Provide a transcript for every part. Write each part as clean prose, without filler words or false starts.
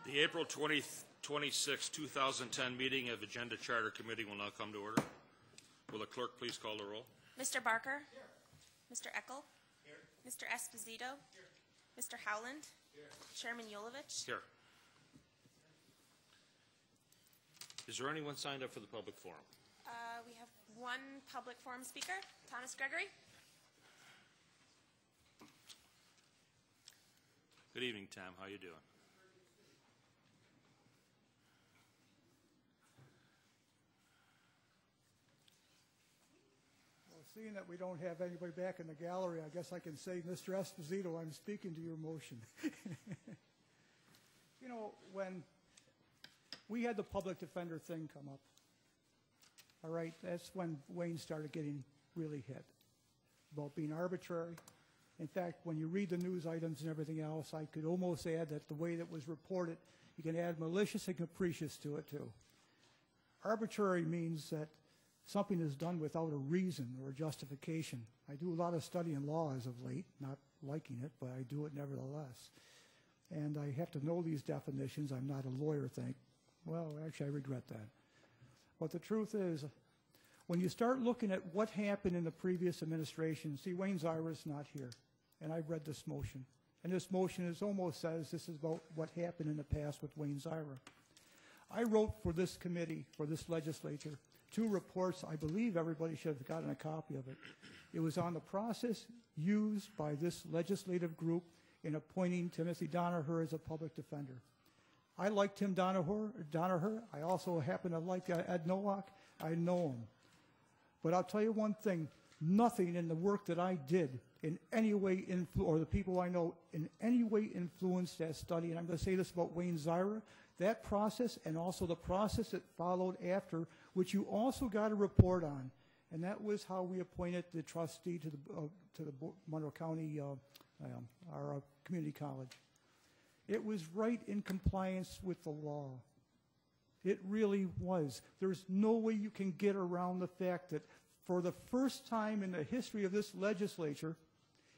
The April 26, 2010 meeting of Agenda Charter Committee will now come to order. Will the clerk please call the roll? Mr. Barker? Here. Mr. Eckel? Here. Mr. Esposito? Here. Mr. Howland? Here. Chairman Yulovich? Here. Is there anyone signed up for the public forum? We have one public forum speaker, Thomas Gregory. Good evening, Tom. How you doing? Well, seeing that we don't have anybody back in the gallery, I guess I can say, Mr. Esposito, I'm speaking to your motion. You know, when we had the public defender thing come up, all right, that's when Wayne started getting really hit about being arbitrary. In fact, when you read the news items and everything else, I could almost add that the way that was reported, you can add malicious and capricious to it too. Arbitrary means that something is done without a reason or a justification. I do a lot of study in law as of late, not liking it, but I do it nevertheless. And I have to know these definitions. I'm not a lawyer, well, actually, I regret that. But the truth is, when you start looking at what happened in the previous administration, see, Wayne Zyra's not here, and I've read this motion. And this motion almost says this is about what happened in the past with Wayne Zyra. I wrote for this committee, for this legislature, 2 reports. I believe everybody should have gotten a copy of it. It was on the process used by this legislative group in appointing Timothy Donaher as a public defender. I like Tim Donaher. I also happen to like Ed Nowak. I know him. But I'll tell you one thing, nothing in the work that I did in any way, or the people I know, in any way influenced that study. And I'm going to say this about Wayne Zyra, that process and also the process that followed after, which you also got a report on. And that was how we appointed the trustee to the Monroe County, our community college. It was right in compliance with the law. It really was. There's no way you can get around the fact that for the first time in the history of this legislature,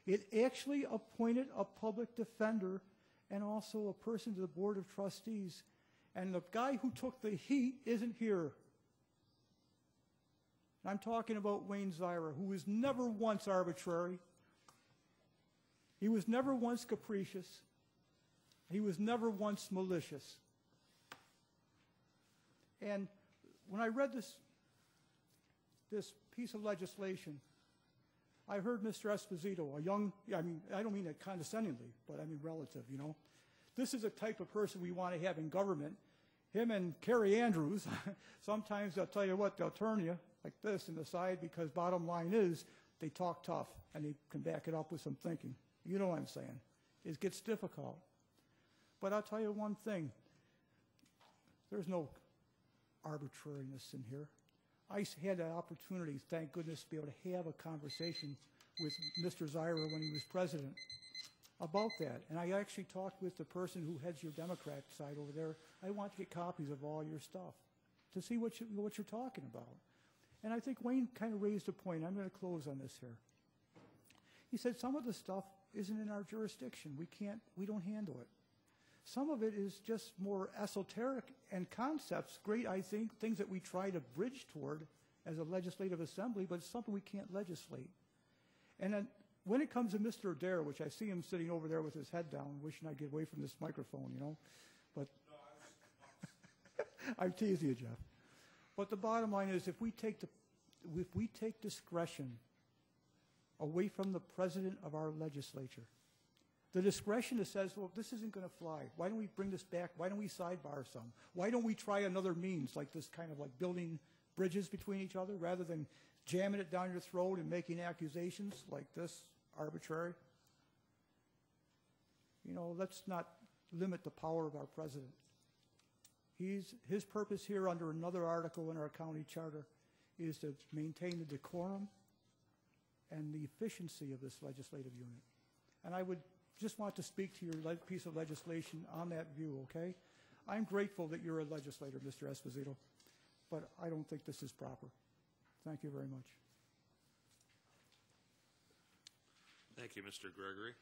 it actually appointed a public defender and also a person to the Board of Trustees. And the guy who took the heat isn't here. I'm talking about Wayne Zyra, who was never once arbitrary. He was never once capricious. He was never once malicious. And when I read this piece of legislation, I heard Mr. Esposito, a young, I don't mean that condescendingly, but I mean relative, you know. This is the type of person we want to have in government. Him and Carrie Andrews, sometimes they'll tell you what, they'll turn you like this in the side because bottom line is they talk tough and they can back it up with some thinking. You know what I'm saying. It gets difficult. But I'll tell you one thing. There's no arbitrariness in here. I had an opportunity, thank goodness, to be able to have a conversation with Mr. Zyra when he was president about that. And I actually talked with the person who heads your Democrat side over there. I want to get copies of all your stuff to see what you're talking about. And I think Wayne kind of raised a point. I'm going to close on this here. He said some of the stuff isn't in our jurisdiction. We don't handle it. Some of it is just more esoteric and concepts, great, I think, things that we try to bridge toward as a legislative assembly, but it's something we can't legislate. And then when it comes to Mr. Adair, which I see him sitting over there with his head down, wishing I'd get away from this microphone, you know, but I'm teasing you, Jeff. But the bottom line is if we take discretion away from the president of our legislature, the discretion that says, well, this isn't going to fly. Why don't we bring this back? Why don't we sidebar some? Why don't we try another means like this kind of like building bridges between each other rather than jamming it down your throat and making accusations like this, arbitrary? You know, let's not limit the power of our president. His purpose here under another article in our county charter is to maintain the decorum and the efficiency of this legislative unit. And I would just want to speak to your piece of legislation on that view, okay? I'm grateful that you're a legislator, Mr. Esposito, but I don't think this is proper. Thank you very much. Thank you, Mr. Gregory.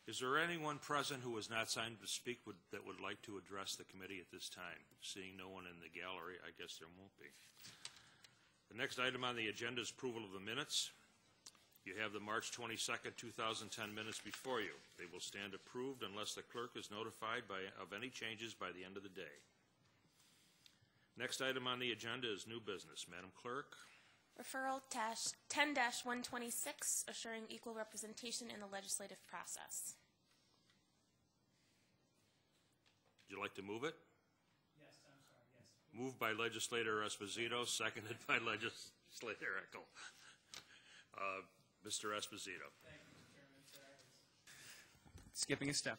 Is there anyone present who has not signed to speak that would like to address the committee at this time? Seeing no one in the gallery, I guess there won't be. The next item on the agenda is approval of the minutes. You have the March 22nd, 2010 minutes before you. They will stand approved unless the clerk is notified of any changes by the end of the day. Next item on the agenda is new business. Madam Clerk. Referral 10-126, assuring equal representation in the legislative process. Would you like to move it? Yes, I'm sorry, yes. Moved by Legislator Esposito, seconded by Legislator Eckel. Mr. Esposito. Thank you, Mr. Chairman. Sorry, skipping a step.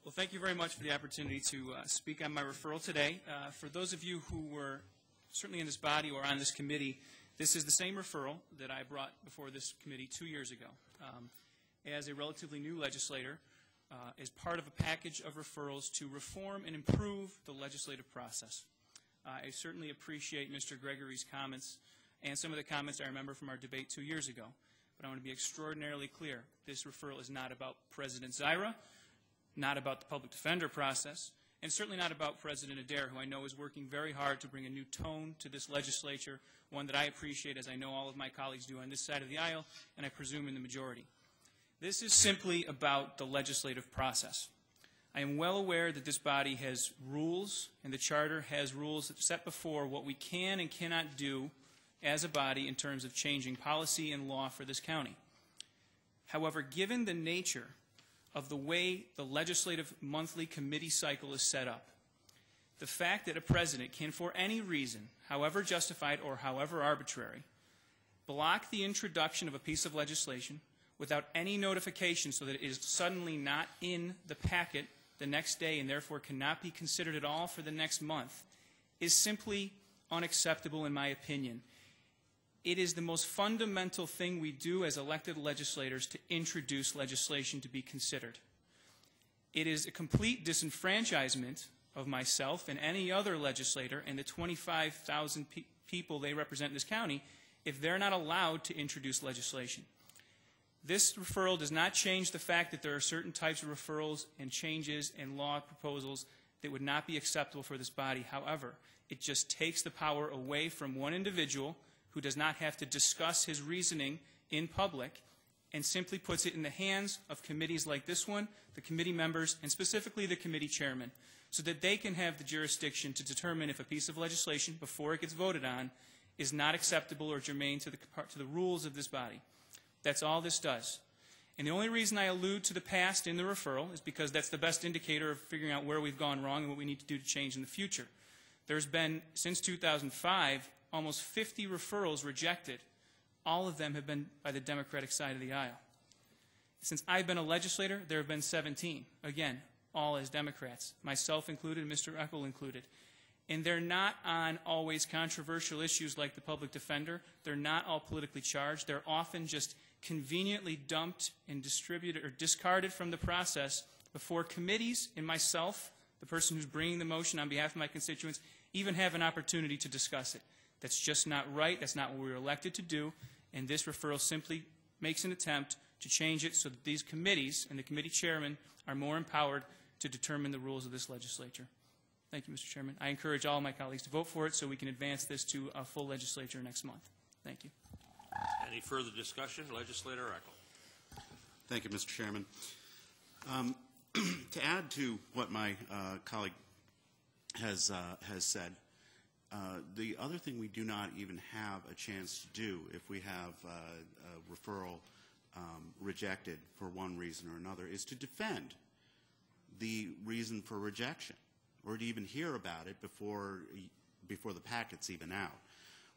Well, thank you very much for the opportunity to speak on my referral today. For those of you who were certainly in this body or on this committee, this is the same referral that I brought before this committee 2 years ago. As a relatively new legislator, as part of a package of referrals to reform and improve the legislative process. I certainly appreciate Mr. Gregory's comments and some of the comments I remember from our debate 2 years ago. But I want to be extraordinarily clear. This referral is not about President Zaira, not about the public defender process, and certainly not about President Adair, who I know is working very hard to bring a new tone to this legislature, one that I appreciate, as I know all of my colleagues do on this side of the aisle, and I presume in the majority. This is simply about the legislative process. I am well aware that this body has rules, and the Charter has rules that set before what we can and cannot do as a body in terms of changing policy and law for this county. However, given the nature of the way the legislative monthly committee cycle is set up, the fact that a president can, for any reason, however justified or however arbitrary, block the introduction of a piece of legislation without any notification so that it is suddenly not in the packet the next day and therefore cannot be considered at all for the next month is simply unacceptable in my opinion. It is the most fundamental thing we do as elected legislators to introduce legislation to be considered. It is a complete disenfranchisement of myself and any other legislator and the 25,000 people they represent in this county if they're not allowed to introduce legislation. This referral does not change the fact that there are certain types of referrals and changes and law proposals that would not be acceptable for this body. However, it just takes the power away from one individual who does not have to discuss his reasoning in public and simply puts it in the hands of committees like this one, the committee members, and specifically the committee chairman, so that they can have the jurisdiction to determine if a piece of legislation, before it gets voted on, is not acceptable or germane to the rules of this body. That's all this does. And the only reason I allude to the past in the referral is because that's the best indicator of figuring out where we've gone wrong and what we need to do to change in the future. There's been, since 2005, almost 50 referrals rejected. All of them have been by the Democratic side of the aisle. Since I've been a legislator, there have been 17. Again, all as Democrats, myself included, Mr. Eckel included. And they're not on always controversial issues like the public defender. They're not all politically charged. They're often just conveniently dumped and distributed or discarded from the process before committees and myself, the person who's bringing the motion on behalf of my constituents, even have an opportunity to discuss it. That's just not right. That's not what we were elected to do. And this referral simply makes an attempt to change it so that these committees and the committee chairman are more empowered to determine the rules of this legislature. Thank you, Mr. Chairman. I encourage all my colleagues to vote for it so we can advance this to a full legislature next month. Thank you. Any further discussion? Legislator Eckel. Thank you, Mr. Chairman. To add to what my colleague has said, the other thing we do not even have a chance to do if we have a referral rejected for one reason or another is to defend the reason for rejection or to even hear about it before the packet's even out.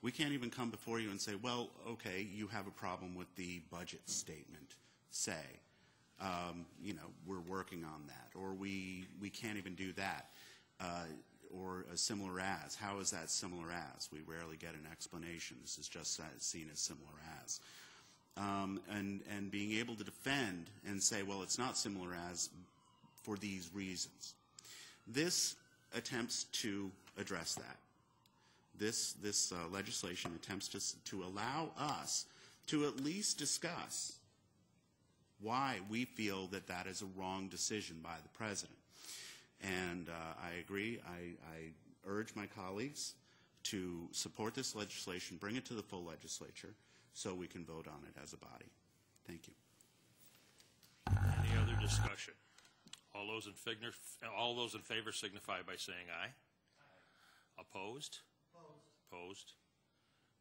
We can't even come before you and say, well, okay, you have a problem with the budget statement, say. We're working on that. Or we can't even do that. Or a similar as. How is that similar as? We rarely get an explanation. This is just seen as similar as. And being able to defend and say, well, it's not similar as for these reasons. This attempts to address that. This legislation attempts to allow us to at least discuss why we feel that that is a wrong decision by the president. And I agree. I urge my colleagues to support this legislation, bring it to the full legislature, so we can vote on it as a body. Thank you. Any other discussion? All those in favor signify by saying aye. Aye. Opposed? Opposed.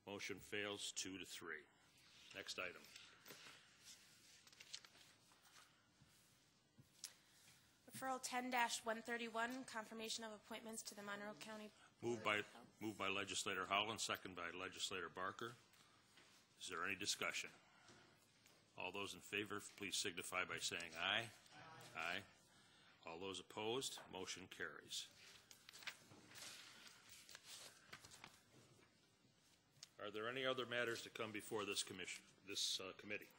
Motion fails 2-3. Next item. Referral 10-131, confirmation of appointments to the Monroe County. Moved by Legislator Howland, second by Legislator Barker. Is there any discussion? All those in favor, please signify by saying aye. Aye. Aye. All those opposed, motion carries. Are there any other matters to come before this committee?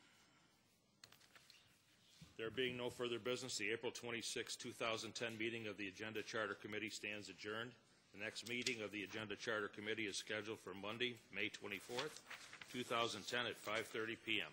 There being no further business, the April 26, 2010 meeting of the Agenda Charter Committee stands adjourned. The next meeting of the Agenda Charter Committee is scheduled for Monday, May 24th, 2010 at 5:30 p.m.